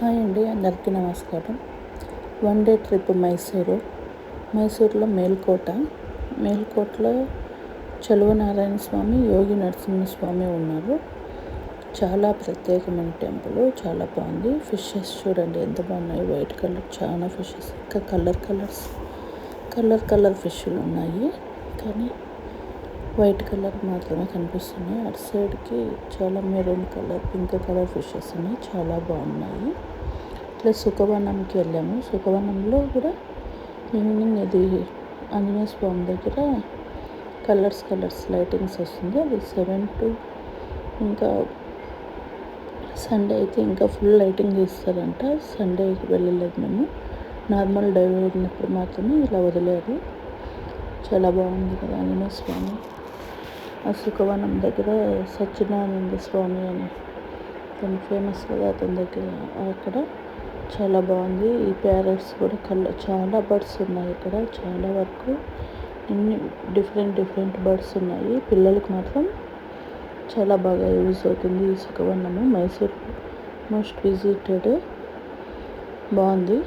Hi అండి, అందరికీ నమస్కారం. వన్ డే ట్రిప్ మైసూరులో మేల్కోటలో చలువనారాయణ స్వామి, యోగి నరసింహస్వామి ఉన్నారు. చాలా ప్రత్యేకమైన టెంపుల్, చాలా బాగుంది. ఫిషెస్ చూడండి ఎంత బాగున్నాయి, వైట్ కలర్ చాలా ఫిషెస్, ఇంకా కలర్ ఫిష్లు ఉన్నాయి, కానీ వైట్ కలర్ మాత్రమే కనిపిస్తున్నాయి. అటు సైడ్కి చాలా maroon colour, pink colour fishes ఉన్నాయి, చాలా బాగున్నాయి. ఇట్లా సుఖవనంకి వెళ్ళాము. సుఖవనంలో కూడా ఈవినింగ్ అది ఆంజనేయ స్వామి దగ్గర కలర్స్ లైటింగ్స్ వస్తుంది. అది 7 to ఇంకా సండే అయితే ఇంకా ఫుల్ లైటింగ్ చేస్తారంట. సండేకి వెళ్ళలేదు మేము, నార్మల్ డే వెళ్ళినప్పుడు మాత్రమే ఇలా వదిలేరు. చాలా బాగుంది కదా ఆంజనేయ స్వామి. ఆ సుఖవనం దగ్గర సత్యనారాయణ స్వామి అని కొన్ని ఫేమస్ కదా, అతని దగ్గర అక్కడ చాలా బాగుంది. ఈ ప్యారెట్స్ కూడా చాలా బర్డ్స్ ఉన్నాయి ఇక్కడ, చాలా వరకు అన్ని డిఫరెంట్ బర్డ్స్ ఉన్నాయి. పిల్లలకి మాత్రం చాలా బాగా యూజ్ అవుతుంది ఈ సుఖవనము. మైసూర్ మోస్ట్ విజిటెడ్, బాగుంది.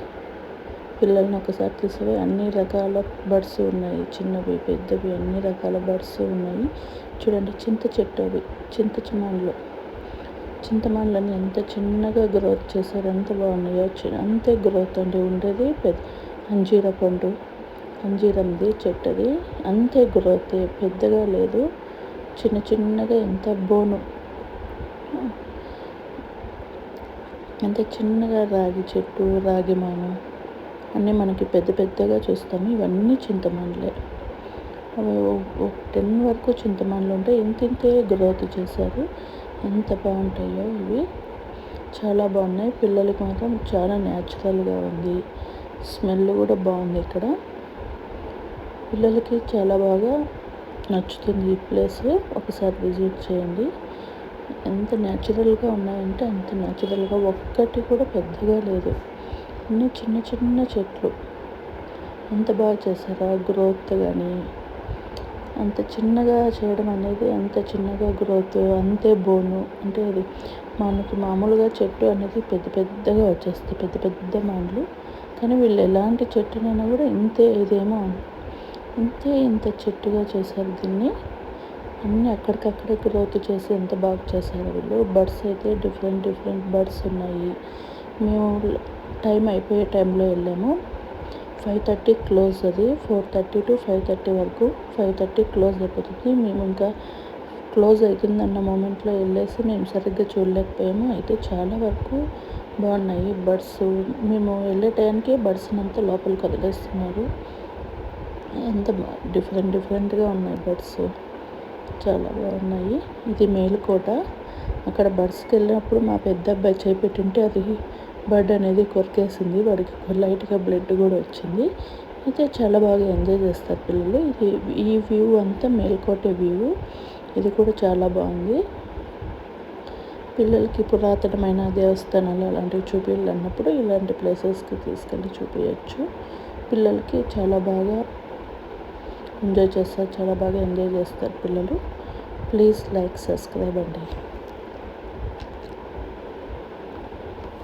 పిల్లల్ని ఒకసారి తీసుకుని అన్ని రకాల బర్డ్స్ ఉన్నాయి, చిన్నవి పెద్దవి అన్ని రకాల బర్డ్స్ ఉన్నాయి. చూడండి చింత చెట్టు, అవి చింతమాన్లని ఎంత చిన్నగా గ్రోత్ చేశారు, ఎంత బాగున్నాయో. అంతే గ్రోత్ అండి ఉండేది. అంజీరంది చెట్టు, అది అంతే గ్రోత్, పెద్దగా లేదు, చిన్నగా ఎంత బోను, ఎంత చిన్నగా. రాగి చెట్టు, రాగి మాను అన్నీ మనకి పెద్దగా చూస్తాము. ఇవన్నీ చింతమాన్లే. అవి 10 వరకు చింతమాన్లు ఉంటాయి. ఇంతే గ్రోత్ చేశారు. ఎంత బాగుంటాయో ఇవి, చాలా బాగున్నాయి. పిల్లలకి మాత్రం చాలా న్యాచురల్గా ఉంది. స్మెల్ కూడా బాగుంది. ఇక్కడ పిల్లలకి చాలా బాగా నచ్చుతుంది ఈ ప్లేస్. ఒకసారి విజిట్ చేయండి. ఎంత న్యాచురల్గా ఉన్నాయంటే అంత న్యాచురల్గా, ఒక్కటి కూడా పెద్దగా లేదు, అన్నీ చిన్న చెట్లు. ఎంత బాగా చేశారో గ్రోత్ కానీ, అంత చిన్నగా చేయడం అనేది, అంత చిన్నగా గ్రోత్, అంతే బోను. అంటే అది మనకి మామూలుగా చెట్టు అనేది పెద్దగా వచ్చేస్తాయి, పెద్ద మాటలు. కానీ వీళ్ళు ఎలాంటి చెట్టునైనా కూడా ఇదేమో ఇంత చెట్టుగా చేశారు దీన్ని. అన్నీ అక్కడికక్కడే గ్రోత్ చేసి ఎంత బాగా చేశారు వీళ్ళు. బర్డ్స్ అయితే డిఫరెంట్ బర్డ్స్ ఉన్నాయి. మేము అయిపోయే టైంలో వెళ్ళాము. 5:30 క్లోజ్, అది 4:30 to 5:30 వరకు. 5:30 క్లోజ్ అయిపోతుంది. మేము ఇంకా క్లోజ్ అవుతుందన్న మూమెంట్లో వెళ్ళేసి మేము సరిగ్గా చూడలేకపోయాము. అయితే చాలా వరకు బాగున్నాయి బర్డ్స్. మేము వెళ్ళే టైంకి బర్డ్స్ని అంతా లోపలికి వదిలేస్తున్నారు. ఎంత డిఫరెంట్గా ఉన్నాయి బర్డ్స్, చాలా బాగున్నాయి. ఇది మేలుకోట. అక్కడ బర్డ్స్కి వెళ్ళినప్పుడు మా పెద్ద అబ్బాయి చేపెట్టింటే అది బర్డ్ అనేది కొరికేసింది, వాడికి లైట్గా బ్లడ్ కూడా వచ్చింది. అయితే చాలా బాగా ఎంజాయ్ చేస్తారు పిల్లలు. ఈ వ్యూ అంతా మేల్కోట వ్యూ. ఇది కూడా చాలా బాగుంది. పిల్లలకి పురాతనమైన దేవస్థానాలు అలాంటివి చూపించాలన్నప్పుడు ఇలాంటి ప్లేసెస్కి తీసుకెళ్ళి చూపించచ్చు. పిల్లలకి చాలా బాగా ఎంజాయ్ చేస్తారు పిల్లలు. ప్లీజ్ లైక్, సబ్స్క్రైబ్ అండి.